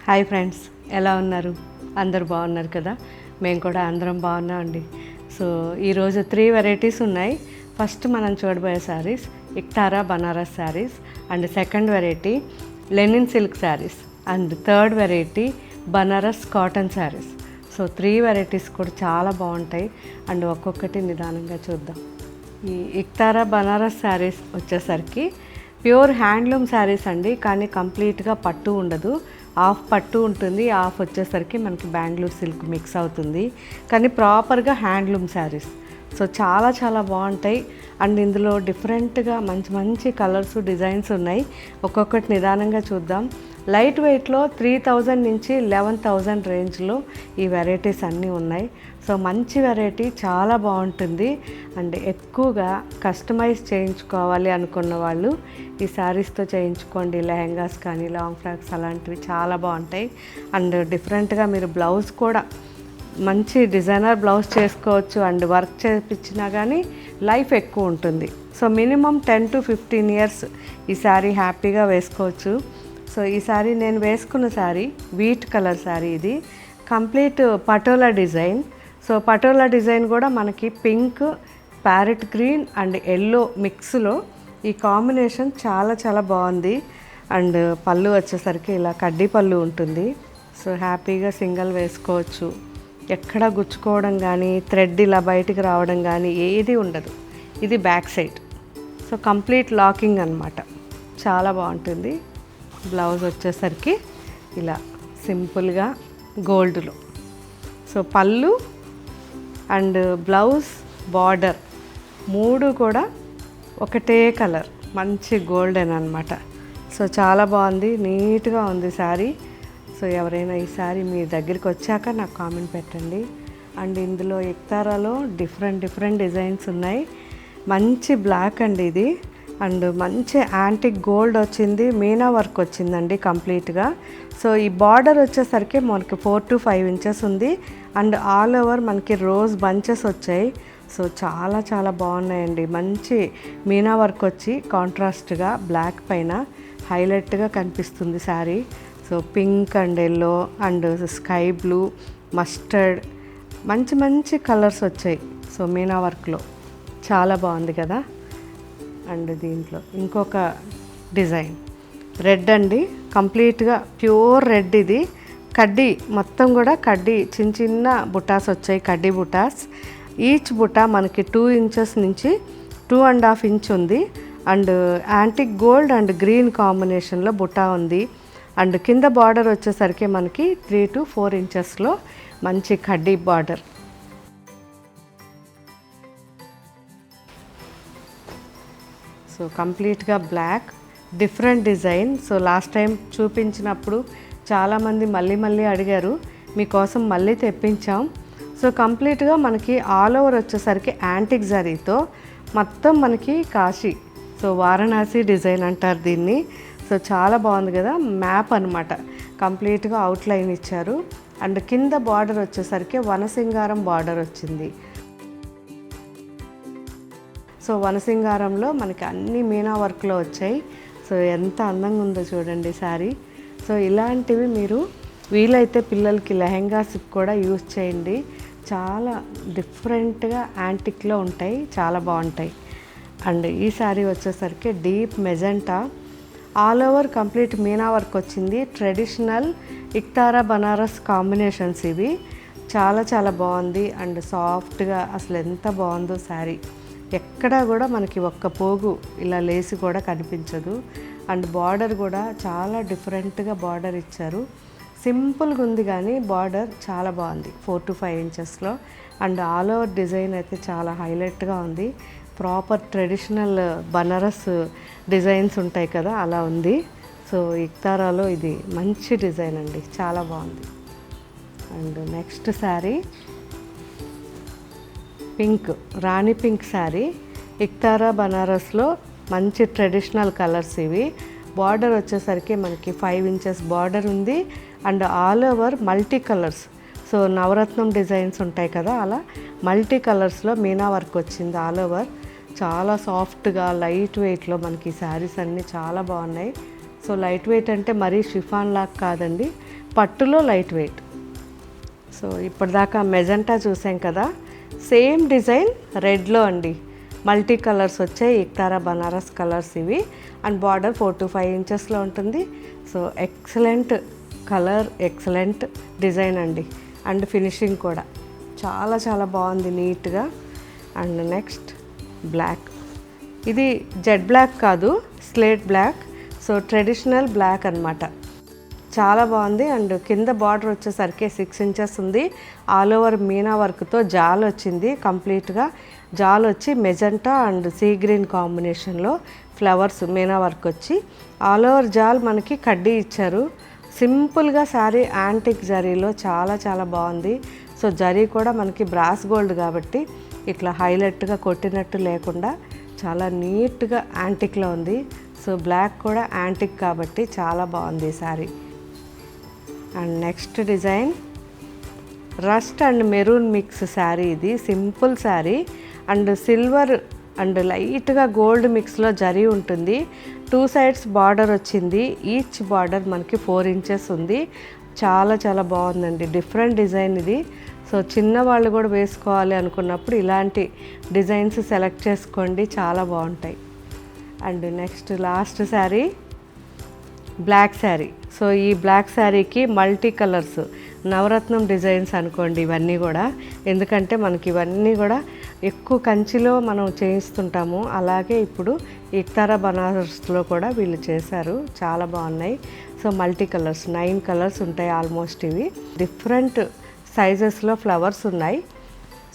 Hi friends, ఎలా ఉన్నారు? అందరు బాగున్నారు కదా? మేము కూడా అందరం బాగున్నాం అండి. సో ఈరోజు 3 వెరైటీస్ ఉన్నాయి. ఫస్ట్ మనం చూడబోయే saris Iktara Banaras saris, and second variety linen silk saris, and third variety Banaras cotton saris. So 3 varieties కూడా చాలా బాగుంటాయి అండ్ ఒక్కొక్కటి నిదానంగా చూద్దాం. ఈ ఇక్తారా బనారస్ శారీస్ వచ్చేసరికి ప్యూర్ హ్యాండ్లూమ్ శారీస్ అండి, కానీ కంప్లీట్గా పట్టు ఉండదు. హాఫ్ పట్టు ఉంటుంది, హాఫ్ వచ్చేసరికి మనకి బెంగళూరు సిల్క్ మిక్స్ అవుతుంది, కానీ ప్రాపర్గా హ్యాండ్లూమ్ శారీస్. సో చాలా చాలా బాగుంటాయి అండ్ ఇందులో డిఫరెంట్గా మంచి మంచి కలర్స్ డిజైన్స్ ఉన్నాయి. ఒక్కొక్కటి నిదానంగా చూద్దాం. లైట్ వెయిట్లో 3000 నుంచి 11,000 రేంజ్లో ఈ వెరైటీస్ అన్నీ ఉన్నాయి. సో మంచి వెరైటీ, చాలా బాగుంటుంది అండ్ ఎక్కువగా కస్టమైజ్ చేయించుకోవాలి అనుకున్న వాళ్ళు ఈ శారీస్తో చేయించుకోండి. లెహెంగాస్ కానీ లాంగ్ ఫ్రాక్స్ అలాంటివి చాలా బాగుంటాయి. అండ్ డిఫరెంట్గా మీరు బ్లౌజ్ కూడా మంచి డిజైనర్ బ్లౌజ్ చేసుకోవచ్చు అండ్ వర్క్ చేయించినా కానీ లైఫ్ ఎక్కువ ఉంటుంది. సో మినిమం 10 to 15 ఇయర్స్ ఈ శారీ హ్యాపీగా వేసుకోవచ్చు. సో ఈ శారీ నేను వేసుకున్న శారీ వీట్ కలర్ శారీ. ఇది complete patola design. So patola design కూడా మనకి pink, parrot green and yellow మిక్స్లో ఈ కాంబినేషన్ చాలా చాలా బాగుంది. అండ్ పళ్ళు వచ్చేసరికి ఇలా కడ్డీ పళ్ళు ఉంటుంది. సో హ్యాపీగా సింగిల్ వేసుకోవచ్చు. ఎక్కడ గుచ్చుకోవడం కానీ థ్రెడ్ ఇలా బయటికి రావడం కానీ ఏది ఉండదు. ఇది back side. So complete locking అన్నమాట, చాలా బాగుంటుంది. బ్లౌజ్ వచ్చేసరికి ఇలా సింపుల్గా గోల్డ్లో. సో పళ్ళు అండ్ బ్లౌజ్ బార్డర్ 3 కూడా ఒకటే కలర్, మంచి గోల్డెన్ అనమాట. సో చాలా బాగుంది, నీట్గా ఉంది శారీ. సో ఎవరైనా ఈ శారీ మీ దగ్గరికి వచ్చాక నాకు కామెంట్ పెట్టండి. అండ్ ఇందులో ఇక్తారాలో డిఫరెంట్ డిజైన్స్ ఉన్నాయి. మంచి బ్లాక్ అండి ఇది, అండ్ మంచి యాంటిక్ గోల్డ్ వచ్చింది, మీనా వర్క్ వచ్చిందండి కంప్లీట్గా. సో ఈ బార్డర్ వచ్చేసరికి మనకి 4 to 5 ఇంచెస్ ఉంది అండ్ ఆల్ ఓవర్ మనకి రోజ్ బంచెస్ వచ్చాయి. సో చాలా చాలా బాగున్నాయండి. మంచి మీనా వర్క్ వచ్చి కాంట్రాస్ట్గా బ్లాక్ పైన హైలైట్గా కనిపిస్తుంది sari. So pink and yellow and sky blue, mustard, మంచి మంచి కలర్స్ వచ్చాయి. సో మీనా వర్క్లో చాలా బాగుంది కదా. అండ్ దీంట్లో ఇంకొక డిజైన్ రెడ్ అండి, కంప్లీట్గా ప్యూర్ రెడ్. ఇది కడ్డీ, మొత్తం కూడా కడ్డీ చిన్న చిన్న బుటాస్ వచ్చాయి, కడ్డీ బుటాస్. ఈచ్ బుటా మనకి 2 ఇంచెస్ నుంచి 2.5 ఇంచ్ ఉంది. And antique gold and green కాంబినేషన్లో బుటా ఉంది. అండ్ కింద బార్డర్ వచ్చేసరికి మనకి 3 to 4 ఇంచెస్లో మంచి కడ్డీ బార్డర్. సో కంప్లీట్గా black, different design. So last time చూపించినప్పుడు చాలామంది మళ్ళీ అడిగారు, మీకోసం మళ్ళీ తెప్పించాం. సో కంప్లీట్గా మనకి ఆల్ ఓవర్ వచ్చేసరికి యాంటిక్ జరీతో మొత్తం మనకి కాశీ, సో వారణాసి డిజైన్ అంటారు దీన్ని. సో చాలా బాగుంది కదా, మ్యాప్ అనమాట. కంప్లీట్గా అవుట్లైన్ ఇచ్చారు. అండ్ కింద బార్డర్ వచ్చేసరికి వనసింగారం బార్డర్ వచ్చింది. సో వనసింగారంలో మనకి అన్ని మీనా వర్క్లో వచ్చాయి. సో ఎంత అందంగా ఉందో చూడండి శారీ. సో ఇలాంటివి మీరు వీలైతే పిల్లలకి లెహెంగాస్కి కూడా యూజ్ చేయండి. చాలా డిఫరెంట్గా యాంటిక్లో ఉంటాయి, చాలా బాగుంటాయి. అండ్ ఈ శారీ వచ్చేసరికి deep magenta, all over complete Meena work వచ్చింది. ట్రెడిషనల్ ఇక్తారా బనారస్ కాంబినేషన్స్ ఇవి. చాలా చాలా బాగుంది అండ్ సాఫ్ట్గా, అసలు ఎంత బాగుందో శారీ. ఎక్కడా కూడా మనకి ఒక్క పోగు ఇలా లేసి కూడా కనిపించదు. అండ్ బార్డర్ కూడా చాలా డిఫరెంట్గా బార్డర్ ఇచ్చారు. సింపుల్గా ఉంది కానీ బార్డర్ చాలా బాగుంది, 4 to 5 ఇంచెస్లో. అండ్ ఆల్ ఓవర్ డిజైన్ అయితే చాలా హైలైట్గా ఉంది. ప్రాపర్ ట్రెడిషనల్ బనారస్ డిజైన్స్ ఉంటాయి కదా, అలా ఉంది. సో ఇక్తారాలో ఇది మంచి డిజైన్ అండి, చాలా బాగుంది. And next sari pink, rani pink sari. Iktara బనారస్లో మంచి ట్రెడిషనల్ కలర్స్ ఇవి. బార్డర్ వచ్చేసరికి మనకి 5 ఇంచెస్ బార్డర్ ఉంది and all over multi colours. So నవరత్నం డిజైన్స్ ఉంటాయి కదా, అలా మల్టీ కలర్స్లో మీనా వర్క్ వచ్చింది ఆల్ ఓవర్. చాలా సాఫ్ట్గా లైట్ వెయిట్లో మనకి శారీస్ అన్నీ చాలా బాగున్నాయి. సో లైట్ వెయిట్ అంటే మరీ షిఫాన్ లాగా కాదండి, పట్టులో లైట్ వెయిట్. సో ఇప్పటిదాకా మెజెంటా చూసాం కదా, సేమ్ డిజైన్ రెడ్లో అండి. మల్టీ కలర్స్ వచ్చాయి, ఇక్తారా బనారస్ కలర్స్ ఇవి. అండ్ బార్డర్ 4 to 5 ఇంచెస్లో ఉంటుంది. So excellent colour, excellent design అండి. అండ్ ఫినిషింగ్ కూడా చాలా చాలా బాగుంది, నీట్గా. అండ్ నెక్స్ట్ బ్లాక్, ఇది జెడ్ బ్లాక్ కాదు, slate black. So traditional black అన్నమాట. చాలా బాగుంది. అండ్ కింద బార్డర్ వచ్చేసరికి 6 inches ఉంది. ఆల్ ఓవర్ మీనా వర్క్తో జాల్ వచ్చింది. కంప్లీట్గా జాల్ వచ్చి మెజెంటా అండ్ సీ గ్రీన్ కాంబినేషన్లో ఫ్లవర్స్ మీనా వర్క్ వచ్చి ఆల్ ఓవర్ జాల్ మనకి కడ్డీ ఇచ్చారు. సింపుల్గా శారీ యాంటిక్ జరీలో చాలా చాలా బాగుంది. సో జరీ కూడా మనకి బ్రాస్ గోల్డ్ కాబట్టి ఇట్లా హైలైట్గా కొట్టినట్టు లేకుండా చాలా నీట్గా యాంటిక్లో ఉంది. సో బ్లాక్ కూడా యాంటిక్ కాబట్టి చాలా బాగుంది ఈ sari. And next design rust and maroon mix sari. ఇది simple sari and silver and లైట్గా గోల్డ్ మిక్స్లో జరీ ఉంటుంది. 2 sides బార్డర్ వచ్చింది. ఈచ్ బార్డర్ మనకి 4 inches ఉంది. చాలా చాలా బాగుందండి, డిఫరెంట్ డిజైన్ ఇది. సో చిన్నవాళ్ళు కూడా వేసుకోవాలి అనుకున్నప్పుడు ఇలాంటి డిజైన్స్ సెలెక్ట్ చేసుకోండి, చాలా బాగుంటాయి. And next last sari black sari. So ఈ బ్లాక్ శారీకి మల్టీ కలర్స్, నవరత్నం డిజైన్స్ అనుకోండి ఇవన్నీ కూడా. ఎందుకంటే మనకి ఇవన్నీ కూడా ఎక్కువ కంచిలో మనం చేయిస్తుంటాము. అలాగే ఇప్పుడు ఇక్తారా బనారస్లో కూడా వీళ్ళు చేశారు, చాలా బాగున్నాయి. సో మల్టీ కలర్స్ 9 కలర్స్ ఉంటాయి ఆల్మోస్ట్. ఇవి డిఫరెంట్ సైజెస్లో ఫ్లవర్స్ ఉన్నాయి.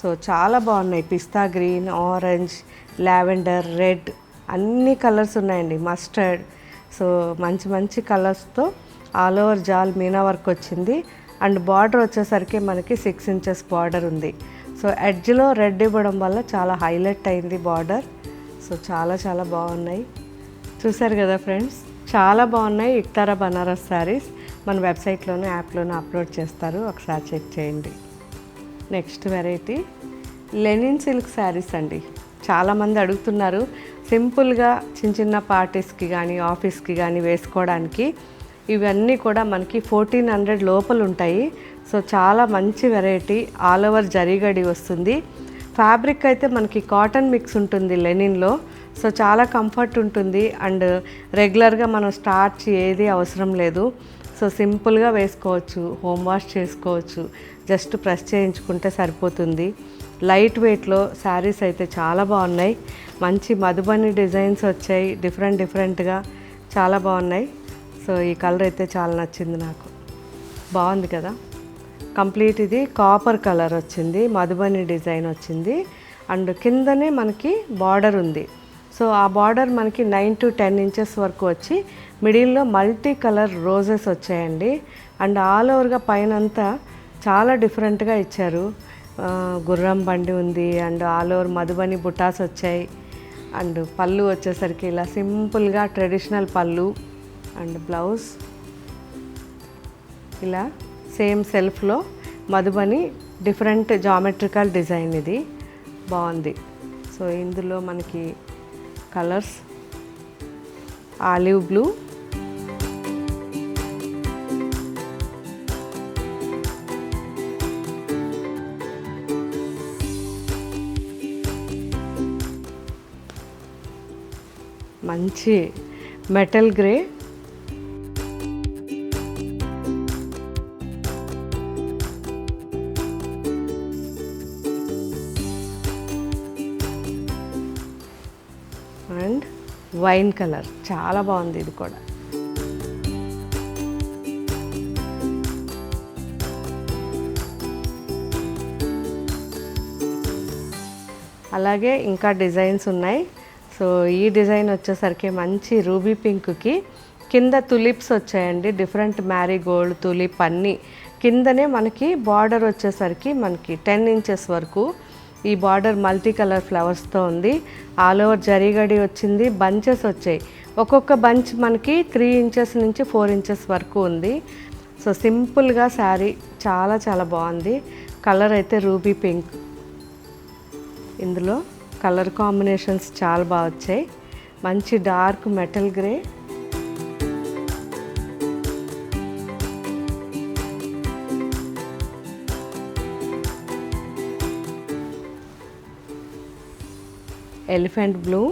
సో చాలా బాగున్నాయి. పిస్తా గ్రీన్, ఆరెంజ్, లావెండర్, రెడ్ అన్ని కలర్స్ ఉన్నాయండి. మస్టర్డ్. సో మంచి మంచి కలర్స్తో ఆల్ ఓవర్ జాల్ మీనా వర్క్ వచ్చింది. అండ్ బార్డర్ వచ్చేసరికి మనకి 6 inches బార్డర్ ఉంది. సో ఎడ్జ్లో రెడ్ ఇవ్వడం వల్ల చాలా హైలైట్ అయింది బార్డర్. సో చాలా చాలా బాగున్నాయి. చూసారు కదా ఫ్రెండ్స్, చాలా బాగున్నాయి ఇక్తారా బనారస్ శారీస్. మన వెబ్సైట్లోనే యాప్లోనే అప్లోడ్ చేస్తారు, ఒకసారి చెక్ చేయండి. Next variety linen silk saris అండి. చాలామంది అడుగుతున్నారు సింపుల్గా చిన్న చిన్న పార్టీస్కి కానీ ఆఫీస్కి కానీ వేసుకోవడానికి. ఇవన్నీ కూడా మనకి 1400 లోపల ఉంటాయి. సో చాలా మంచి వెరైటీ, ఆల్ ఓవర్ జరీగడి వస్తుంది. ఫ్యాబ్రిక్ అయితే మనకి కాటన్ మిక్స్ ఉంటుంది లెనిన్లో. సో చాలా కంఫర్ట్ ఉంటుంది. అండ్ రెగ్యులర్గా మనం స్టార్చ్ ఏది అవసరం లేదు. సో సింపుల్గా వేసుకోవచ్చు, హోమ్ వాష్ చేసుకోవచ్చు, జస్ట్ ప్రెస్ చేయించుకుంటే సరిపోతుంది. లైట్ వెయిట్లో శారీస్ అయితే చాలా బాగున్నాయి. మంచి మధుబని డిజైన్స్ వచ్చాయి, డిఫరెంట్గా చాలా బాగున్నాయి. సో ఈ కలర్ అయితే చాలా నచ్చింది నాకు, బాగుంది కదా. కంప్లీట్ ఇది కాపర్ కలర్ వచ్చింది, మధుబని డిజైన్ వచ్చింది. అండ్ కిందనే మనకి బార్డర్ ఉంది. సో ఆ బార్డర్ మనకి 9 to 10 inches వరకు వచ్చి మిడిల్లో మల్టీ కలర్ రోజెస్ వచ్చాయండి. అండ్ ఆల్ ఓవర్గా పైనంతా చాలా డిఫరెంట్గా ఇచ్చారు. గుర్రం బండి ఉంది. అండ్ ఆల్ ఓవర్ మధుబని బుటాస్ వచ్చాయి. అండ్ పళ్ళు వచ్చేసరికి ఇలా సింపుల్గా ట్రెడిషనల్ పళ్ళు. అండ్ బ్లౌజ్ ఇలా సేమ్ సెల్ఫ్లో మధుబని డిఫరెంట్ జామెట్రికల్ డిజైన్. ఇది బాగుంది. సో ఇందులో మనకి కలర్స్ ఆలివ్ బ్లూ, మంచి metal grey, and wine colour. చాలా బాగుంది ఇది కూడా. అలాగే ఇంకా డిజైన్స్ ఉన్నాయి. సో ఈ డిజైన్ వచ్చేసరికి మంచి రూబీ పింక్కి కింద తులిప్స్ వచ్చాయండి. డిఫరెంట్ మ్యారీగోల్డ్, తులిప్ అన్నీ. కిందనే మనకి బార్డర్ వచ్చేసరికి మనకి 10 inches వరకు ఈ బార్డర్ మల్టీ కలర్ ఫ్లవర్స్తో ఉంది. ఆల్ ఓవర్ జరీగడి వచ్చింది. బంచెస్ వచ్చాయి. ఒక్కొక్క బంచ్ మనకి 3 inches నుంచి 4 inches వరకు ఉంది. సో సింపుల్గా శారీ చాలా చాలా బాగుంది. కలర్ అయితే రూబీ పింక్. ఇందులో కలర్ కాంబినేషన్స్ చాలా బాగా వచ్చాయి. మంచి dark metal grey, elephant blue,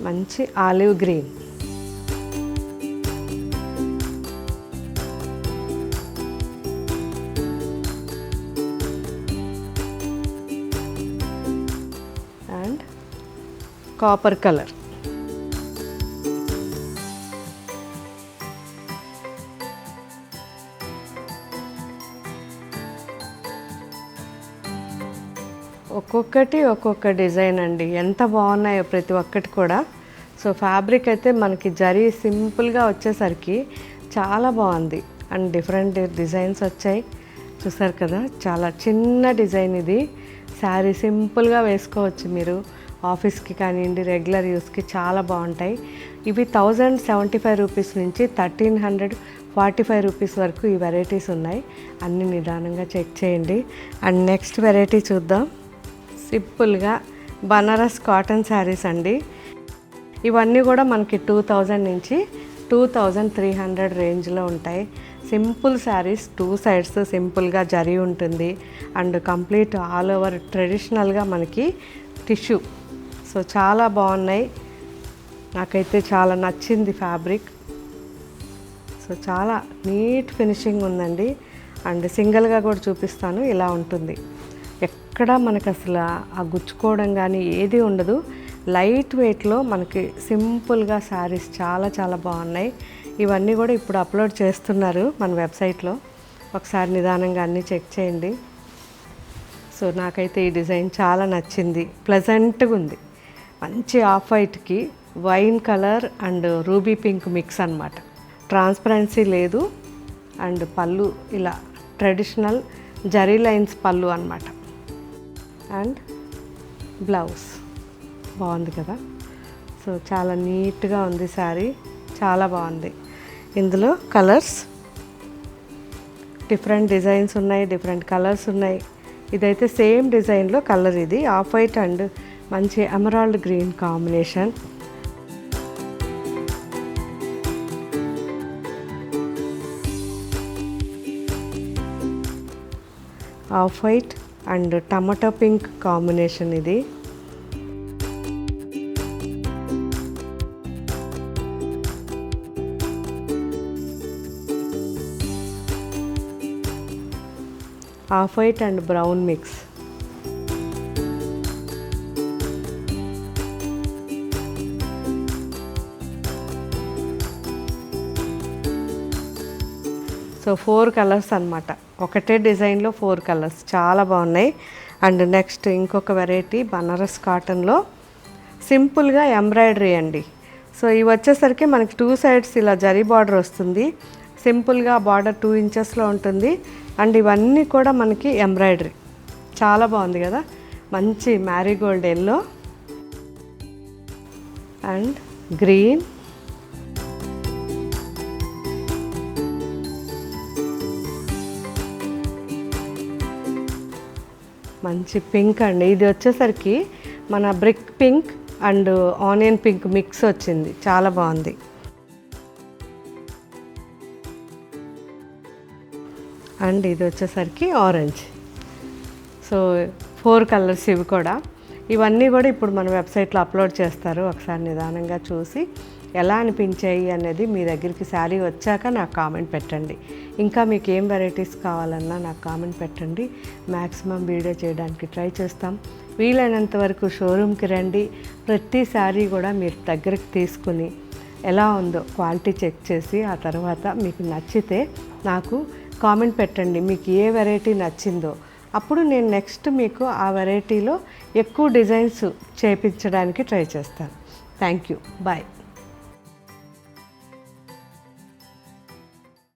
మంచి olive green, and copper colour. ఒక్కొక్కటి ఒక్కొక్క డిజైన్ అండి, ఎంత బాగున్నాయో ప్రతి ఒక్కటి కూడా. సో ఫ్యాబ్రిక్ అయితే మనకి జరీ సింపుల్గా వచ్చేసరికి చాలా బాగుంది అండ్ డిఫరెంట్ డిజైన్స్ వచ్చాయి. చూసారు కదా, చాలా చిన్న డిజైన్ ఇది. శారీ సింపుల్గా వేసుకోవచ్చు మీరు, ఆఫీస్కి కానివ్వండి, రెగ్యులర్ యూస్కి చాలా బాగుంటాయి. ఇవి 1075 రూపీస్ నుంచి 1345 రూపీస్ వరకు ఈ వెరైటీస్ ఉన్నాయి. అన్ని నిదానంగా చెక్ చేయండి. అండ్ నెక్స్ట్ వెరైటీ చూద్దాం. సింపుల్గా బనారస్ కాటన్ శారీస్ అండి. ఇవన్నీ కూడా మనకి 2000 నుంచి 2300 రేంజ్లో ఉంటాయి. సింపుల్ శారీస్, 2 సైడ్స్ సింపుల్గా జరీ ఉంటుంది అండ్ కంప్లీట్ ఆల్ ఓవర్ ట్రెడిషనల్గా మనకి టిష్యూ. సో చాలా బాగున్నాయి, నాకైతే చాలా నచ్చింది ఫ్యాబ్రిక్. సో చాలా నీట్ ఫినిషింగ్ ఉందండి. అండ్ సింగిల్గా కూడా చూపిస్తాను, ఇలా ఉంటుంది. ఎక్కడ మనకు అసలు ఆ గుచ్చుకోవడం కానీ ఏది ఉండదు. లైట్ వెయిట్లో మనకి సింపుల్గా శారీస్ చాలా చాలా బాగున్నాయి. ఇవన్నీ కూడా ఇప్పుడు అప్లోడ్ చేస్తున్నారు మన వెబ్సైట్లో, ఒకసారి నిదానంగా అన్నీ చెక్ చేయండి. సో నాకైతే ఈ డిజైన్ చాలా నచ్చింది, ప్లెజెంట్గా ఉంది. మంచి ఆఫ్ వైట్కి wine colour and ruby pink mix అన్నమాట. ట్రాన్స్పరెన్సీ లేదు అండ్ పళ్ళు ఇలా ట్రెడిషనల్ జరీ లైన్స్ పళ్ళు అన్నమాట. అండ్ బ్లౌజ్ బాగుంది కదా. సో చాలా నీట్గా ఉంది శారీ, చాలా బాగుంది. ఇందులో కలర్స్ డిఫరెంట్ డిజైన్స్ ఉన్నాయి, డిఫరెంట్ కలర్స్ ఉన్నాయి. ఇదైతే సేమ్ డిజైన్లో కలర్, ఇది ఆఫ్ వైట్ అండ్ మంచి emerald green combination. Off white and tomato pink combination ఇది. Off white and brown mix. So 4 colours అన్నమాట, ఒకటే డిజైన్లో 4 కలర్స్, చాలా బాగున్నాయి. అండ్ నెక్స్ట్ ఇంకొక వెరైటీ బనారస్ కాటన్లో సింపుల్గా ఎంబ్రాయిడరీ అండి. సో ఇవి వచ్చేసరికి మనకి 2 సైడ్స్ ఇలా జరీ బార్డర్ వస్తుంది. సింపుల్గా బార్డర్ 2 ఇంచెస్లో ఉంటుంది. అండ్ ఇవన్నీ కూడా మనకి ఎంబ్రాయిడరీ, చాలా బాగుంది కదా. మంచి మ్యారీగోల్డ్ ఎల్లో అండ్ గ్రీన్, మంచి పింక్ అండి. ఇది వచ్చేసరికి మన brick pink and onion pink mix వచ్చింది, చాలా బాగుంది. అండ్ ఇది వచ్చేసరికి ఆరెంజ్. సో 4 కలర్స్ ఇవి కూడా. ఇవన్నీ కూడా ఇప్పుడు మన వెబ్సైట్లో అప్లోడ్ చేస్తారు, ఒకసారి నిదానంగా చూసి ఎలా అనిపించాయి అనేది మీ దగ్గరికి శారీ వచ్చాక నాకు కామెంట్ పెట్టండి. ఇంకా మీకు ఏం వెరైటీస్ కావాలన్నా నాకు కామెంట్ పెట్టండి, మ్యాక్సిమం వీడియో చేయడానికి ట్రై చేస్తాం. వీలైనంత వరకు షోరూమ్కి రండి, ప్రతి శారీ కూడా మీరు దగ్గరికి తీసుకుని ఎలా ఉందో క్వాలిటీ చెక్ చేసి ఆ తర్వాత మీకు నచ్చితే నాకు కామెంట్ పెట్టండి, మీకు ఏ వెరైటీ నచ్చిందో. అప్పుడు నేను నెక్స్ట్ మీకు ఆ వెరైటీలో ఎక్కువ డిజైన్స్ చేయించడానికి ట్రై చేస్తాను. Thank you, bye.